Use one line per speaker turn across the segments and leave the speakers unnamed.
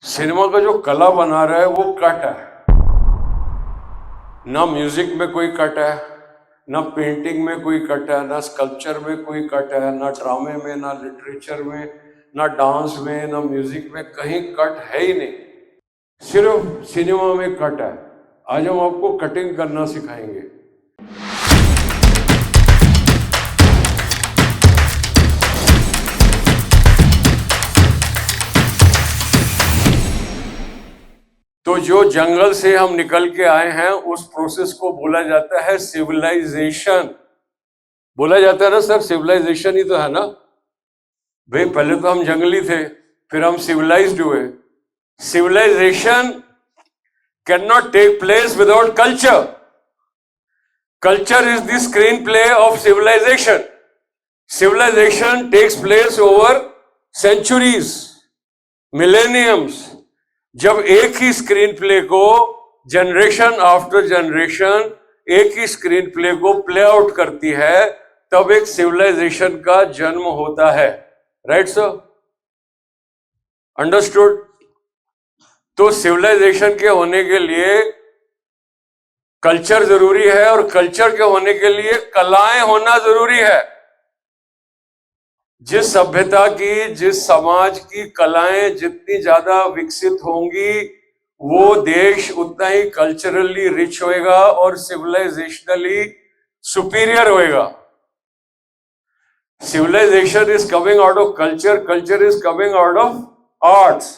Cinema का जो कला बना रहा है वो कट है। ना म्यूजिक में कोई कट है, ना पेंटिंग में कोई कट है, ना स्कल्पचर में कोई कट है, ना ड्रामे में, ना लिटरेचर में, ना डांस में, ना म्यूजिक में, कहीं कट है ही नहीं। सिर्फ सिनेमा में कट है। आज हम आपको कटिंग करना सिखाएंगे। तो जो जंगल से हम निकल के आए हैं उस प्रोसेस को बोला जाता है सिविलाइजेशन। बोला जाता है ना सर, सिविलाइजेशन ही तो है ना भाई। पहले तो हम जंगली थे, फिर हम सिविलाइज्ड हुए। Civilization can not take place without culture. Culture is the screen play of civilization. Civilization takes place over centuries, millenniums. जब एक ही स्क्रीन प्ले को जनरेशन आफ्टर जनरेशन एक ही स्क्रीन प्ले को प्ले आउट करती है, तब एक सिविलाइजेशन का जन्म होता है। Right sir? अंडरस्टूड? तो सिविलाइजेशन के होने के लिए कल्चर जरूरी है, और कल्चर के होने के लिए कलाएं होना जरूरी है। जिस सभ्यता की, जिस समाज की कलाएं जितनी ज्यादा विकसित होंगी, वो देश उतना ही कल्चरली रिच होएगा और सिविलाइजेशनली सुपीरियर होएगा। Civilization is coming out of culture, culture is coming out of arts.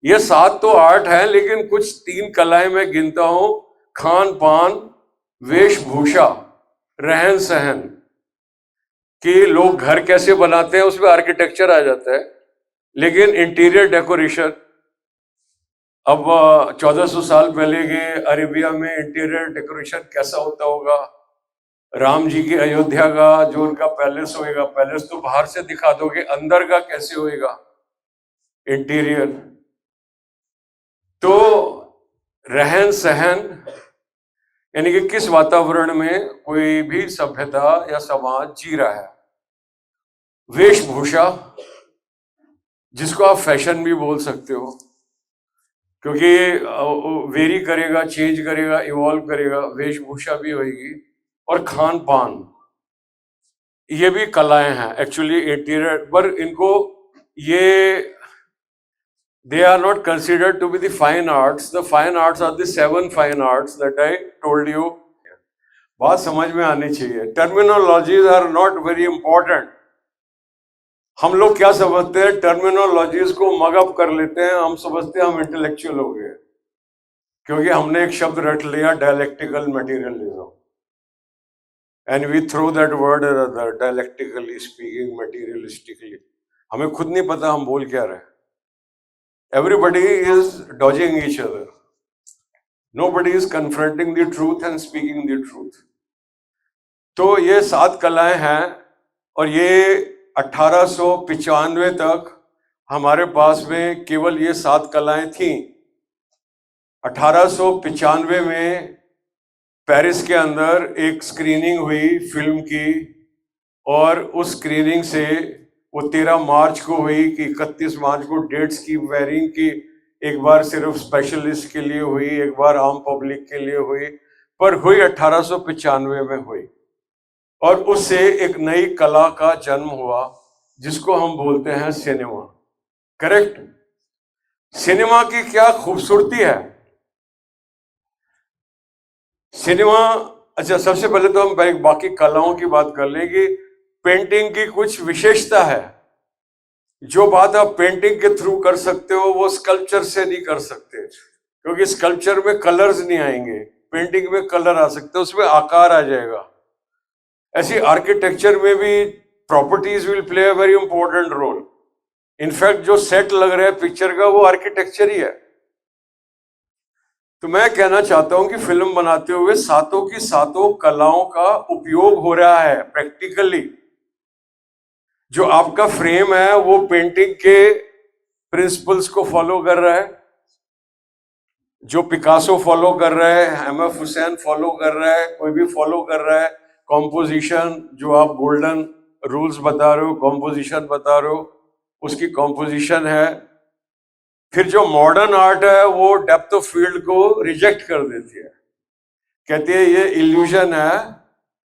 ये 7 तो आर्ट है, लेकिन कुछ 3 कलाएं मैं गिनता हूं। खान पान, वेशभूषा, रहन सहन। कि लोग घर कैसे बनाते हैं उसमें आर्किटेक्चर आ जाता है, लेकिन इंटीरियर डेकोरेशन। अब 1400 साल पहले के अरेबिया में इंटीरियर डेकोरेशन कैसा होता होगा। राम जी की अयोध्या का जो उनका पैलेस होएगा, पैलेस तो बाहर से दिखा दोगे, अंदर का कैसे होएगा इंटीरियर। तो रहन सहन, यानी कि किस वातावरण में कोई भी सभ्यता या समाज जी रहा है। वेशभूषा, जिसको आप फैशन भी बोल सकते हो, क्योंकि वेरी करेगा, चेंज करेगा, इवॉल्व करेगा, वेशभूषा भी होगी। और खान पान, ये भी कलाएं हैं एक्चुअली इंटीरियर, पर इनको ये they are not considered to be the fine arts. The fine arts are the 7 fine arts that I told you. बात समझ में आनी चाहिए। Terminologies are not very important. हम लोग क्या समझते हैं, टर्मिनोलॉजीज को मगअप कर लेते हैं। हम समझते हैं हम इंटेलेक्चुअल हो गए, क्योंकि हमने एक शब्द रट लिया, dialectical materialism, and we throw that word dialectically speaking, materialistically. हमें खुद नहीं पता हम बोल क्या रहे। Everybody is dodging each other. Nobody is confronting the truth and speaking the truth. तो ये 7 कलाएं हैं, और ये 1895 तक हमारे पास में केवल ये 7 कलाएं थीं। 1895 में पेरिस के अंदर एक स्क्रीनिंग हुई फिल्म की, और उस स्क्रीनिंग से वो 13 मार्च को हुई कि 31 मार्च को डेट्स की वेरिंग की। एक बार सिर्फ स्पेशलिस्ट के लिए हुई, एक बार आम पब्लिक के लिए हुई, पर हुई 1895 में हुई। और उससे एक नई कला का जन्म हुआ, जिसको हम बोलते हैं सिनेमा। करेक्ट? सिनेमा की क्या खूबसूरती है। सिनेमा, अच्छा सबसे पहले तो हम बाकी कलाओं की बात कर लेंगे। पेंटिंग की कुछ विशेषता है। जो बात आप पेंटिंग के थ्रू कर सकते हो, वो स्कल्पचर से नहीं कर सकते, क्योंकि स्कल्पचर में कलर्स नहीं आएंगे, पेंटिंग में कलर आ सकते हैं, उसमें आकार आ जाएगा। ऐसी आर्किटेक्चर में भी properties will play a very important role. In fact जो सेट लग रहा है पिक्चर का, वो आर्किटेक्चर ही है। तो मैं कहना चाहता हूं कि फिल्म बनाते हुए 7 की 7 कलाओं का उपयोग हो रहा है प्रैक्टिकली। जो आपका फ्रेम है वो पेंटिंग के प्रिंसिपल्स को फॉलो कर रहा है, जो पिकासो फॉलो कर रहा है, एमएफ हुसैन फॉलो कर रहा है, कोई भी फॉलो कर रहा है। कॉम्पोजिशन, जो आप गोल्डन रूल्स बता रहे हो, कॉम्पोजिशन बता रहे हो, उसकी कॉम्पोजिशन है फिर जो मॉडर्न आर्ट है वो डेप्थ ऑफ फील्ड को रिजेक्ट कर देती है, कहती है ये इल्यूजन है,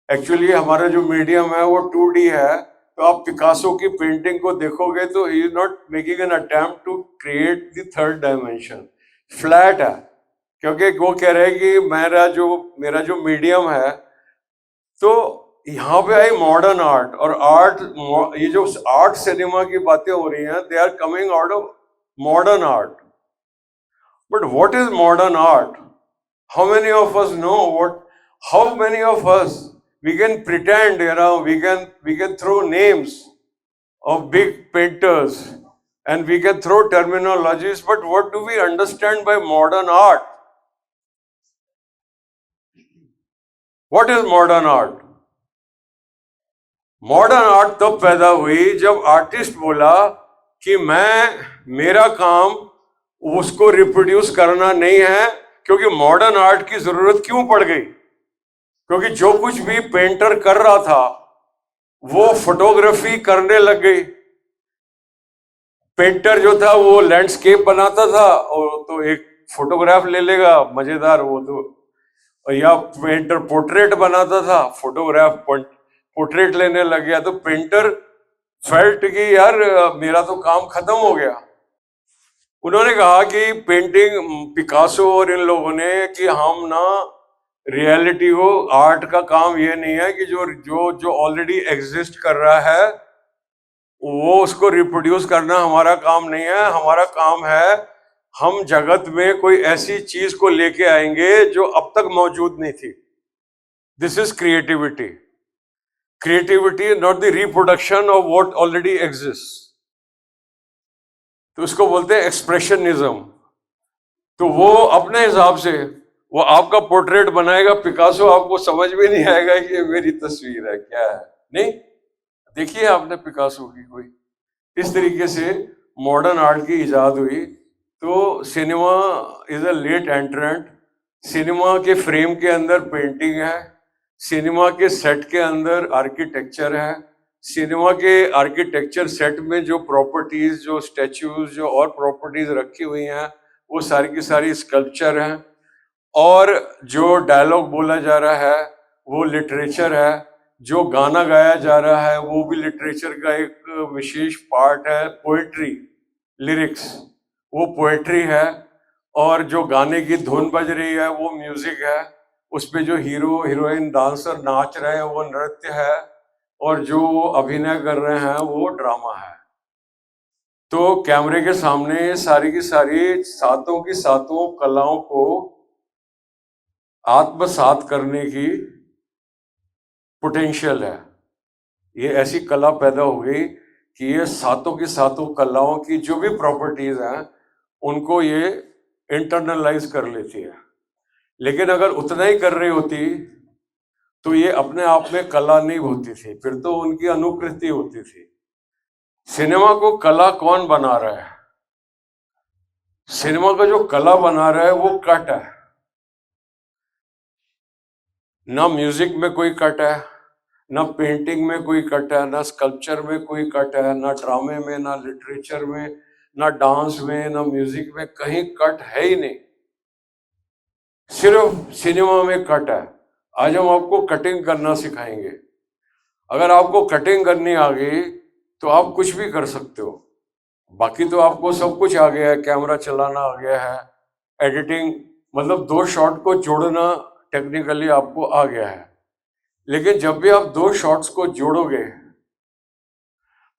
एक्चुअली हमारा जो मीडियम है वो 2D है। तो आप पिकासो की पेंटिंग को देखोगे तो he is not making an attempt to create the third dimension, flat है, क्योंकि वो कह रहे हैं कि मेरा जो मीडियम है। तो यहाँ पे आई मॉडर्न आर्ट, और आर्ट, ये जो आर्ट सिनेमा की बातें हो रही हैं, they are coming out of modern art. But what is modern art? How many of us know how many of us we can pretend, we can throw names of big painters and we can throw terminologies, but what do we understand by modern art? What is modern art? Modern art तब पैदा हुई जब artist बोला कि मेरा काम उसको reproduce करना नहीं है, क्योंकि मॉडर्न आर्ट की जरूरत क्यों पड़ गई? क्योंकि जो कुछ भी पेंटर कर रहा था वो फोटोग्राफी करने लग गई। पेंटर जो था वो लैंडस्केप बनाता था, और तो एक फोटोग्राफ ले लेगा मजेदार, वो तो, या पेंटर पोर्ट्रेट बनाता था, फोटोग्राफ पोर्ट्रेट लेने लग गया। तो पेंटर फेल्ट कि यार मेरा तो काम खत्म हो गया। उन्होंने कहा कि पेंटिंग, पिकासो और इन लोगों ने, कि हम ना रियलिटी को, आर्ट का काम ये नहीं है कि जो जो जो ऑलरेडी एग्जिस्ट कर रहा है वो उसको रिप्रोड्यूस करना हमारा काम नहीं है। हमारा काम है हम जगत में कोई ऐसी चीज को लेके आएंगे जो अब तक मौजूद नहीं थी। This is creativity. Creativity not the reproduction of what already exist. तो उसको बोलते हैं एक्सप्रेशनिज्म। तो वो अपने हिसाब से वो आपका पोर्ट्रेट बनाएगा, पिकासो आपको समझ में नहीं आएगा कि ये मेरी तस्वीर है क्या है। नहीं, देखिए आपने पिकासो की कोई, इस तरीके से मॉडर्न आर्ट की इजाद हुई। तो cinema is a late entrant. Cinema के फ्रेम के अंदर पेंटिंग है, सिनेमा के सेट के अंदर आर्किटेक्चर है, सिनेमा के आर्किटेक्चर सेट में जो प्रॉपर्टीज, जो स्टैच्यूज, जो और प्रॉपर्टीज रखी हुई हैं वो सारी की सारी स्कल्पचर हैं, और जो डायलॉग बोला जा रहा है वो लिटरेचर है, जो गाना गाया जा रहा है वो भी लिटरेचर का एक विशेष पार्ट है। पोएट्री, लिरिक्स, वो पोएट्री है, और जो गाने की धुन बज रही है वो म्यूजिक है। उस पे जो हीरो हीरोइन डांसर नाच रहे हैं वो नृत्य है, और जो अभिनय कर रहे हैं वो ड्रामा है। तो कैमरे के सामने सारी की सारी सातों की सातों कलाओं को आत्मसात करने की पोटेंशियल है। ये ऐसी कला पैदा हो गई कि ये सातों की सातों कलाओं की जो भी प्रॉपर्टीज हैं उनको ये इंटरनलाइज कर लेती है। लेकिन अगर उतना ही कर रही होती तो ये अपने आप में कला नहीं होती थी, फिर तो उनकी अनुकृति होती थी। सिनेमा को कला कौन बना रहा है? सिनेमा का जो कला बना रहा है वो कट है। ना म्यूजिक में कोई कट है, ना पेंटिंग में कोई कट है, ना स्कल्पचर में कोई कट है, ना ड्रामे में, ना लिटरेचर में, ना डांस में, ना म्यूजिक में, कहीं कट है ही नहीं। सिर्फ सिनेमा में कट है। आज हम आपको कटिंग करना सिखाएंगे। अगर आपको कटिंग करनी आ गई तो आप कुछ भी कर सकते हो। बाकी तो आपको सब कुछ आ गया है, कैमरा चलाना आ गया है, एडिटिंग, मतलब दो शॉट को जोड़ना टेक्निकली आपको आ गया है। लेकिन जब भी आप दो शॉट्स को जोड़ोगे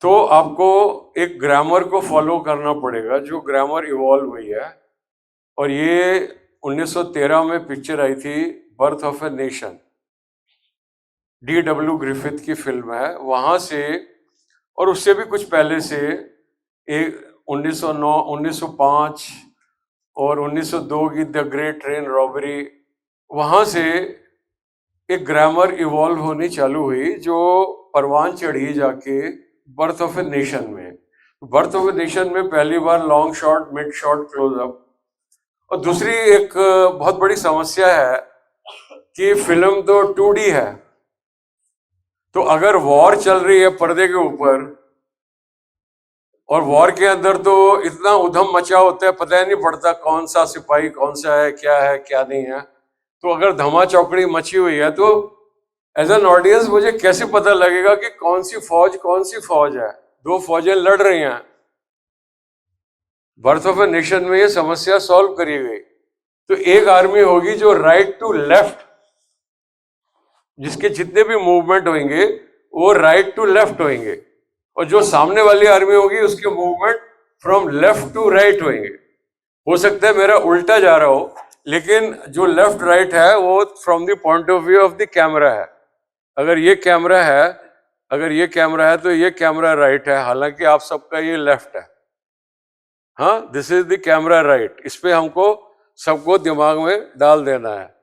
तो आपको एक ग्रामर को फॉलो करना पड़ेगा, जो ग्रामर इवॉल्व हुई है। और ये 1913 में पिक्चर आई थी, birth of a nation, D.W. Griffith की फिल्म है। वहां से, और उससे भी कुछ पहले से, एक 1909, 1905 और 1902 की द ग्रेट ट्रेन रॉबरी, वहां से एक ग्रामर इवॉल्व होनी चालू हुई, जो परवान चढ़ी जाके बर्थ ऑफ ए नेशन में। बर्थ ऑफ ए नेशन में पहली बार long shot, mid shot, closeup. और दूसरी एक बहुत बड़ी समस्या है कि फिल्म तो 2D है, तो अगर वॉर चल रही है पर्दे के ऊपर और वॉर के अंदर तो इतना उधम मचा होता है, पता ही नहीं पड़ता कौन सा सिपाही कौन सा है क्या नहीं है। तो अगर धमा चौकड़ी मची हुई है तो एज एन ऑडियंस मुझे कैसे पता लगेगा कि कौन सी फौज है? दो फौजें लड़ रही हैं। बर्थ ऑफ ए नेशन में ये समस्या सॉल्व करी गई। तो एक आर्मी होगी जो राइट टू लेफ्ट, जिसके जितने भी मूवमेंट होंगे वो राइट टू लेफ्ट होंगे, और जो सामने वाली आर्मी होगी उसके movement from left to right होंगे। हो सकता है मेरा उल्टा जा रहा हो, लेकिन जो लेफ्ट राइट है वो from the point of view of the camera है। अगर ये कैमरा है तो ये कैमरा राइट है, हालांकि आप सबका ये लेफ्ट है। हाँ, this is the camera right. इस पे हमको सबको दिमाग में डाल देना है।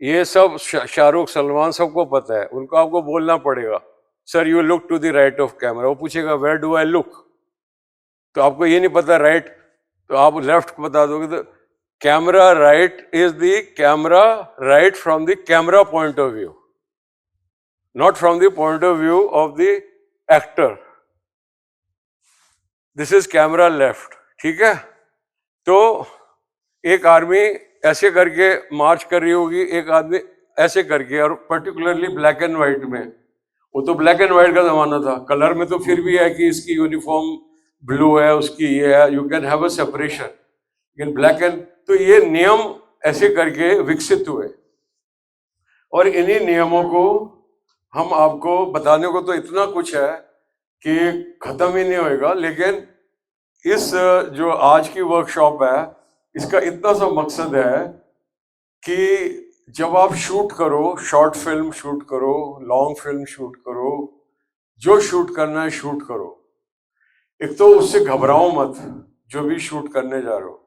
ये सब शाहरुख सलमान सबको पता है, उनको आपको बोलना पड़ेगा sir you look to the right of camera. वो पूछेगा वेयर डू आई लुक, तो आपको ये नहीं पता राइट, तो आप लेफ्ट बता दोगे। तो camera right is the camera right from the camera point of view, not from the point of view of the actor. This is camera left, ठीक है। तो एक आर्मी ऐसे करके मार्च कर रही होगी, एक आदमी ऐसे करके, और पर्टिकुलरली ब्लैक एंड व्हाइट में। वो तो ब्लैक एंड व्हाइट का जमाना था, कलर में तो फिर भी है कि इसकी यूनिफॉर्म ब्लू है, उसकी ये है, you can have a separation. लेकिन ब्लैक एंड, तो ये नियम ऐसे करके विकसित हुए, और इन्हीं नियमों को हम आपको बताने को तो इतना कुछ है कि खत्म ही नहीं होएगा। लेकिन इस जो आज की वर्कशॉप है, इसका इतना सा मकसद है कि जब आप शूट करो, शॉर्ट फिल्म शूट करो, लॉन्ग फिल्म शूट करो, जो शूट करना है शूट करो। एक तो उससे घबराओ मत, जो भी शूट करने जा रहे हो।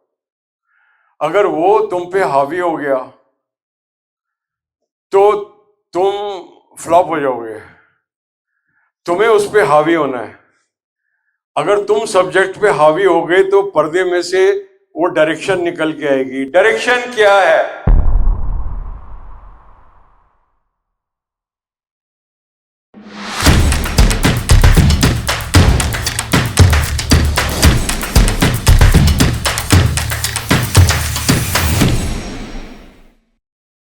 अगर वो तुम पे हावी हो गया तो तुम फ्लॉप हो जाओगे। तुम्हें उस पे हावी होना है। अगर तुम सब्जेक्ट पे हावी हो गए तो पर्दे में से वो डायरेक्शन निकल के आएगी। डायरेक्शन क्या है?